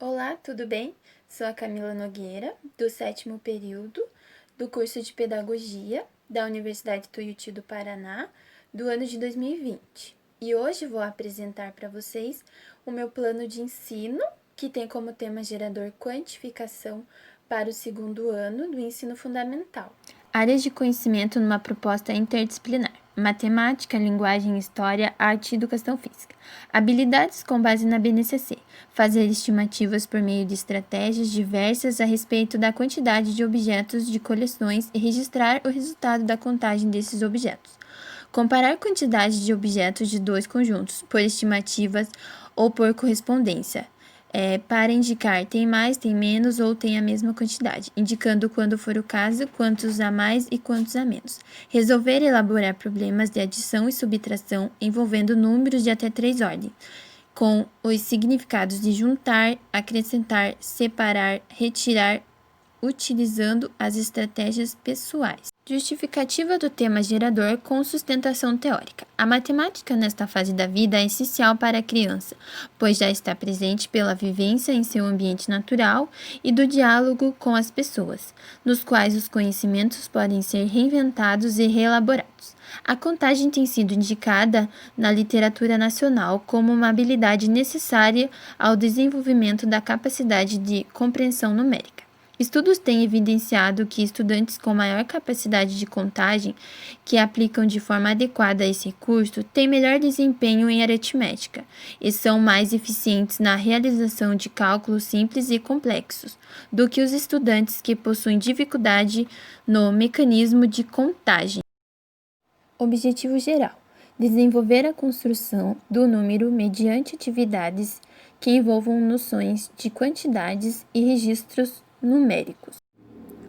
Olá, tudo bem? Sou a Camila Nogueira, do sétimo período do curso de Pedagogia da Universidade Tuiuti do Paraná, do ano de 2020. E hoje vou apresentar para vocês o meu plano de ensino, que tem como tema gerador quantificação para o segundo ano do ensino fundamental. Áreas de conhecimento numa proposta interdisciplinar: matemática, linguagem, história, arte e educação física. Habilidades com base na BNCC: fazer estimativas por meio de estratégias diversas a respeito da quantidade de objetos de coleções e registrar o resultado da contagem desses objetos. Comparar quantidade de objetos de dois conjuntos por estimativas ou por correspondência. Para indicar tem mais, tem menos ou tem a mesma quantidade, indicando quando for o caso, quantos a mais e quantos a menos. Resolver e elaborar problemas de adição e subtração envolvendo números de até 3 ordens, com os significados de juntar, acrescentar, separar, retirar, utilizando as estratégias pessoais. Justificativa do tema gerador com sustentação teórica. A matemática nesta fase da vida é essencial para a criança, pois já está presente pela vivência em seu ambiente natural e do diálogo com as pessoas, nos quais os conhecimentos podem ser reinventados e reelaborados. A contagem tem sido indicada na literatura nacional como uma habilidade necessária ao desenvolvimento da capacidade de compreensão numérica. Estudos têm evidenciado que estudantes com maior capacidade de contagem, que aplicam de forma adequada esse recurso, têm melhor desempenho em aritmética e são mais eficientes na realização de cálculos simples e complexos do que os estudantes que possuem dificuldade no mecanismo de contagem. Objetivo geral: desenvolver a construção do número mediante atividades que envolvam noções de quantidades e registros numéricos.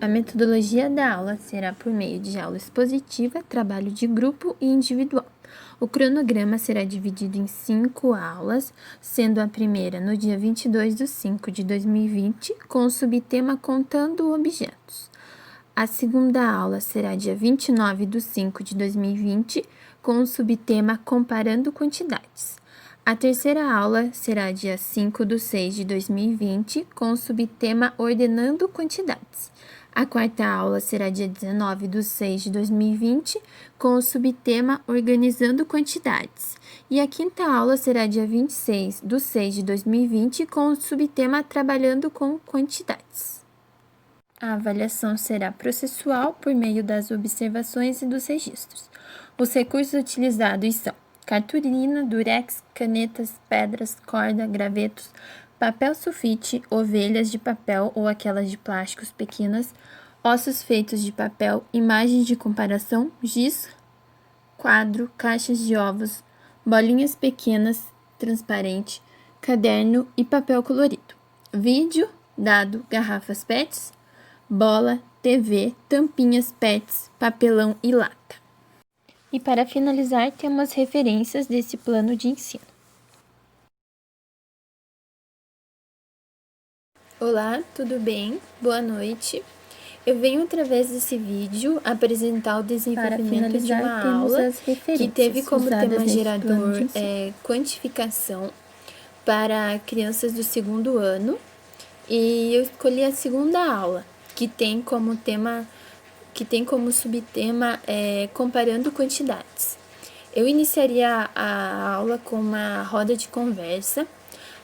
A metodologia da aula será por meio de aula expositiva, trabalho de grupo e individual. O cronograma será dividido em 5 aulas, sendo a primeira no dia 22/5/2020, com o subtema Contando Objetos. A segunda aula será dia 29/5/2020, com o subtema Comparando Quantidades. A terceira aula será dia 5/6/2020, com o subtema Ordenando Quantidades. A quarta aula será dia 19/6/2020, com o subtema Organizando Quantidades. E a quinta aula será dia 26/6/2020, com o subtema Trabalhando com Quantidades. A avaliação será processual por meio das observações e dos registros. Os recursos utilizados são cartolina, durex, canetas, pedras, corda, gravetos, papel sulfite, ovelhas de papel ou aquelas de plásticos pequenas, ossos feitos de papel, imagens de comparação, giz, quadro, caixas de ovos, bolinhas pequenas, transparente, caderno e papel colorido, vídeo, dado, garrafas PETs, bola, TV, tampinhas PETs, papelão e lata. E para finalizar, temos referências desse plano de ensino. Olá, tudo bem? Boa noite. Eu venho através desse vídeo apresentar o desenvolvimento de uma aula que teve como tema gerador quantificação para crianças do segundo ano. E eu escolhi a segunda aula, que tem como subtema comparando quantidades. Eu iniciaria a aula com uma roda de conversa,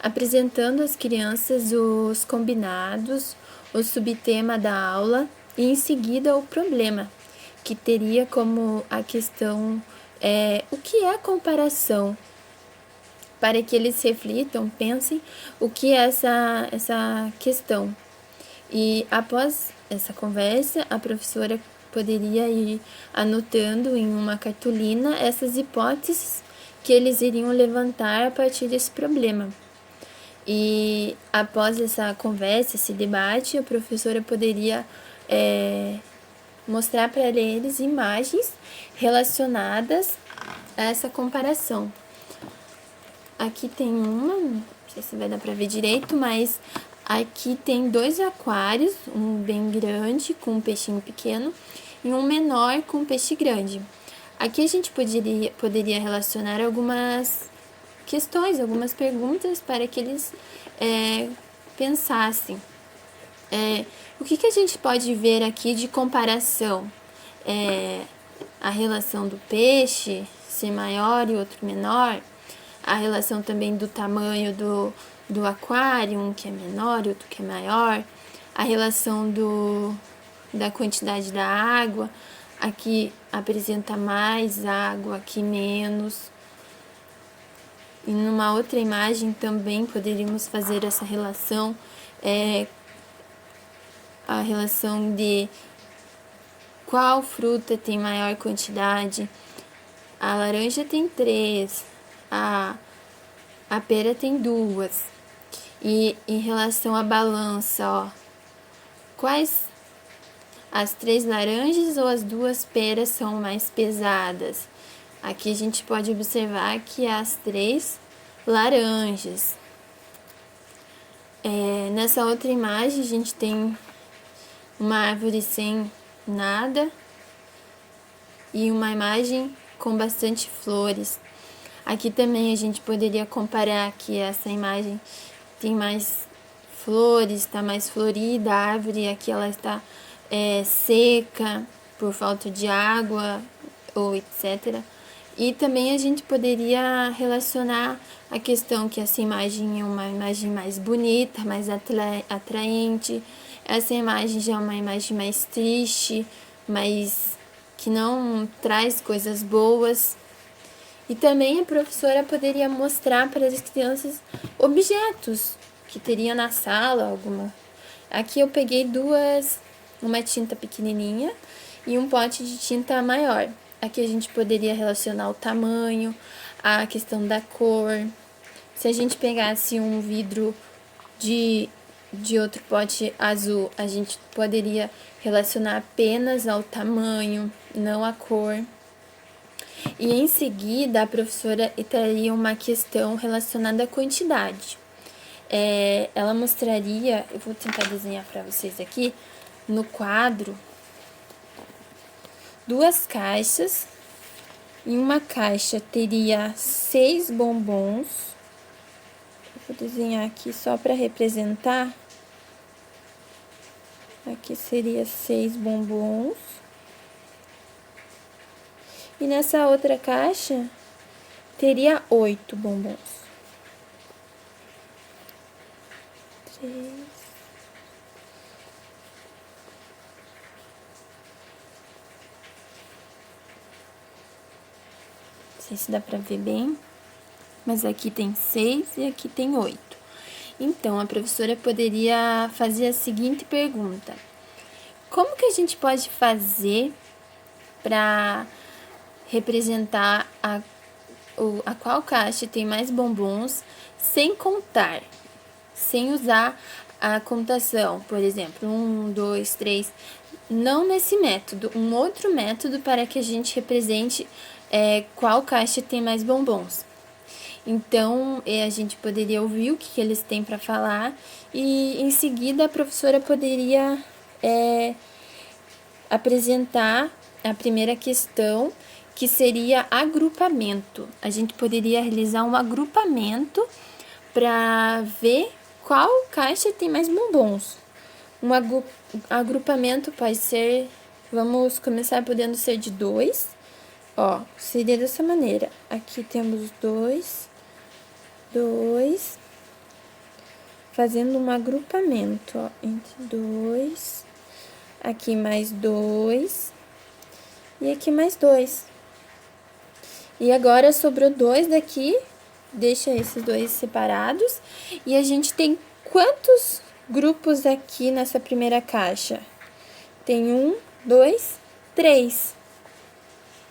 apresentando às crianças os combinados, o subtema da aula e em seguida o problema, que teria como a questão o que é a comparação, para que eles reflitam, pensem o que é essa questão. E após essa conversa, a professora poderia ir anotando em uma cartolina essas hipóteses que eles iriam levantar a partir desse problema. E após essa conversa, esse debate, a professora poderia mostrar para eles imagens relacionadas a essa comparação. Aqui tem uma, não sei se vai dar para ver direito, mas aqui tem 2 aquários, um bem grande com um peixinho pequeno e um menor com um peixe grande. Aqui a gente poderia relacionar algumas questões, algumas perguntas para que eles pensassem. O que a gente pode ver aqui de comparação? A relação do peixe ser maior e outro menor, a relação também do tamanho do aquário, um que é menor e outro que é maior, a relação da quantidade da água, aqui apresenta mais água, aqui menos. E numa outra imagem também poderíamos fazer essa relação, a relação de qual fruta tem maior quantidade. A laranja tem 3, a pera tem 2. E em relação à balança, ó, quais as 3 laranjas ou as 2 peras são mais pesadas? Aqui a gente pode observar que as 3 laranjas. Nessa outra imagem a gente tem uma árvore sem nada e uma imagem com bastante flores. Aqui também a gente poderia comparar que essa imagem tem mais flores, está mais florida, a árvore aqui ela está seca por falta de água ou etc. E também a gente poderia relacionar a questão que essa imagem é uma imagem mais bonita, mais atraente. Essa imagem já é uma imagem mais triste, mais que não traz coisas boas. E também a professora poderia mostrar para as crianças objetos que teria na sala, alguma. Aqui eu peguei uma tinta pequenininha e um pote de tinta maior. Aqui a gente poderia relacionar o tamanho, a questão da cor. Se a gente pegasse um vidro de outro pote azul, a gente poderia relacionar apenas ao tamanho, não à cor. E em seguida, a professora traria uma questão relacionada à quantidade. Ela mostraria, eu vou tentar desenhar para vocês aqui, no quadro, 2 caixas. Em uma caixa teria 6 bombons. Eu vou desenhar aqui só para representar. Aqui seria 6 bombons. E nessa outra caixa teria 8 bombons. 3. Não sei se dá pra ver bem, mas aqui tem 6 e aqui tem 8. Então, a professora poderia fazer a seguinte pergunta: como que a gente pode fazer para representar a qual caixa tem mais bombons sem contar, sem usar a contação, por exemplo, 1, 2, 3, não nesse método, um outro método para que a gente represente qual caixa tem mais bombons. Então, a gente poderia ouvir o que eles têm para falar e, em seguida, a professora poderia apresentar a primeira questão, que seria agrupamento. A gente poderia realizar um agrupamento para ver qual caixa tem mais bombons. Um agrupamento pode ser, vamos começar podendo ser de 2. Ó, seria dessa maneira. Aqui temos 2, fazendo um agrupamento, ó, entre 2, aqui mais 2 e aqui mais 2. E agora sobrou 2 daqui, deixa esses 2 separados. E a gente tem quantos grupos aqui nessa primeira caixa? Tem 1, 2, 3.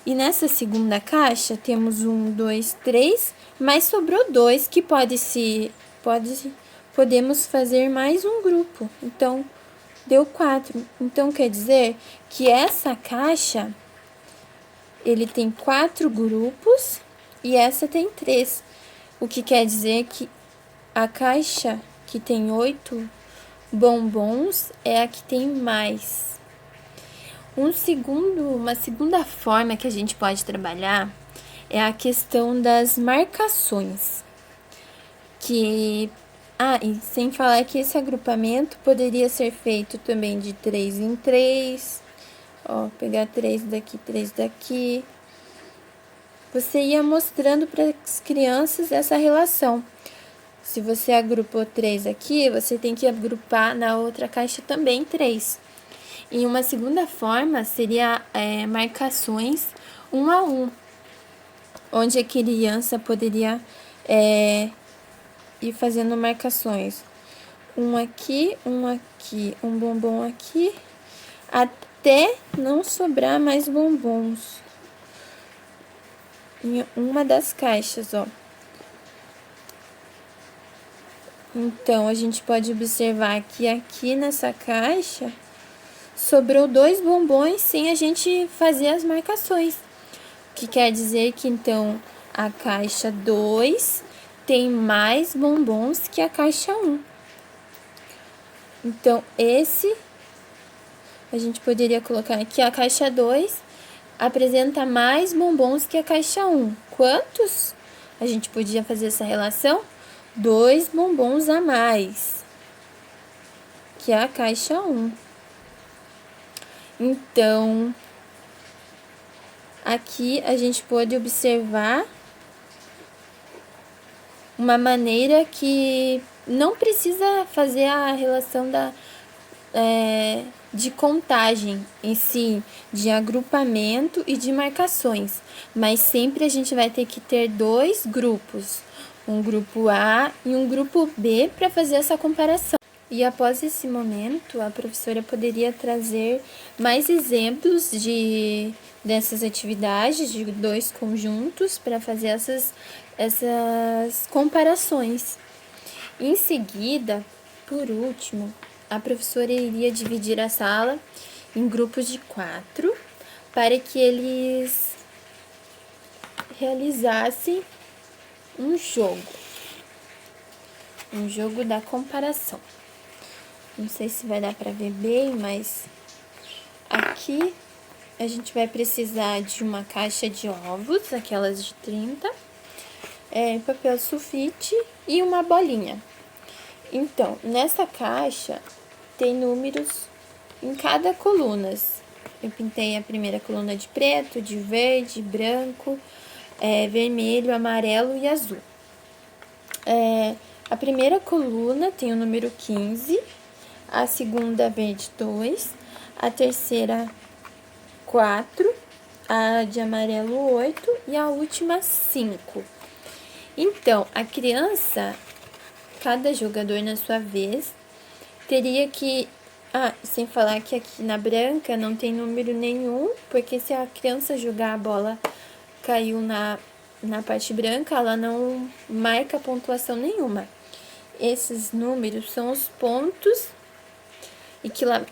E nessa segunda caixa temos 1, 2, 3, mas sobrou 2 que podemos fazer mais um grupo. Então, deu 4. Então, quer dizer que essa caixa, ele tem 4 grupos e essa tem 3. O que quer dizer que a caixa que tem 8 bombons é a que tem mais. Uma segunda forma que a gente pode trabalhar é a questão das marcações. Que Ah, e sem falar que esse agrupamento poderia ser feito também de 3 em 3. Ó, pegar 3 daqui, 3 daqui. Você ia mostrando para as crianças essa relação. Se você agrupou 3 aqui, você tem que agrupar na outra caixa também 3. E uma segunda forma seria marcações 1 a 1, onde a criança poderia ir fazendo marcações. Um aqui, um bombom aqui, até não sobrar mais bombons em uma das caixas, ó. Então, a gente pode observar que aqui nessa caixa sobrou 2 bombons sem a gente fazer as marcações. O que quer dizer que, então, a caixa 2 tem mais bombons que a caixa 1. Então, esse a gente poderia colocar aqui, a caixa 2 apresenta mais bombons que a caixa 1. Quantos? A gente podia fazer essa relação? 2 bombons a mais que a caixa 1. Então, aqui a gente pode observar uma maneira que não precisa fazer a relação de contagem em si, de agrupamento e de marcações, mas sempre a gente vai ter que ter 2 grupos, um grupo A e um grupo B, para fazer essa comparação. E após esse momento, a professora poderia trazer mais exemplos dessas atividades, de 2 conjuntos, para fazer essas comparações. Em seguida, por último, a professora iria dividir a sala em grupos de 4 para que eles realizassem um jogo da comparação. Não sei se vai dar para ver bem, mas aqui a gente vai precisar de uma caixa de ovos, aquelas de 30, papel sulfite e uma bolinha. Então, nessa caixa tem números em cada coluna. Eu pintei a primeira coluna de preto, de verde, branco, vermelho, amarelo e azul. A primeira coluna tem o número 15, a segunda verde 2, a terceira 4, a de amarelo 8 e a última 5. Então, a criança, cada jogador na sua vez, teria que... sem falar que aqui na branca não tem número nenhum, porque se a criança jogar a bola caiu na parte branca, ela não marca pontuação nenhuma. Esses números são os pontos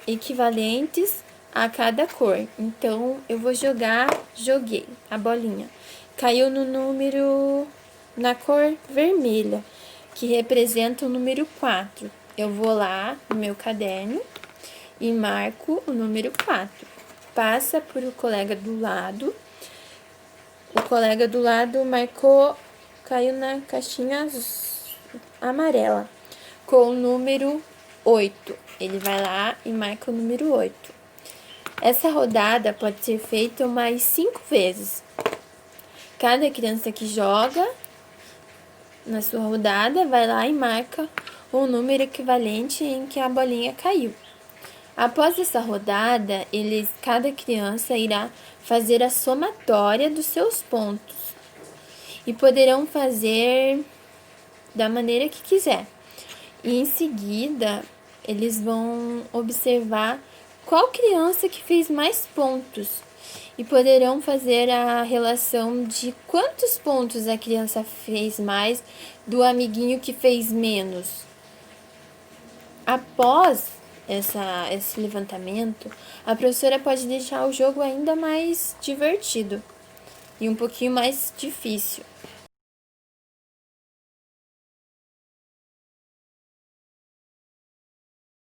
equivalentes a cada cor. Então, eu vou joguei a bolinha. Caiu no número, na cor vermelha, que representa o número 4. Eu vou lá no meu caderno e marco o número 4. Passa para o colega do lado. O colega do lado marcou, caiu na caixinha amarela, com o número 8. Ele vai lá e marca o número 8. Essa rodada pode ser feita mais 5 vezes. Cada criança que joga na sua rodada vai lá e marca o número equivalente em que a bolinha caiu. Após essa rodada, cada criança irá fazer a somatória dos seus pontos e poderão fazer da maneira que quiser. E em seguida, eles vão observar qual criança que fez mais pontos e poderão fazer a relação de quantos pontos a criança fez mais do amiguinho que fez menos. Após esse levantamento, a professora pode deixar o jogo ainda mais divertido e um pouquinho mais difícil.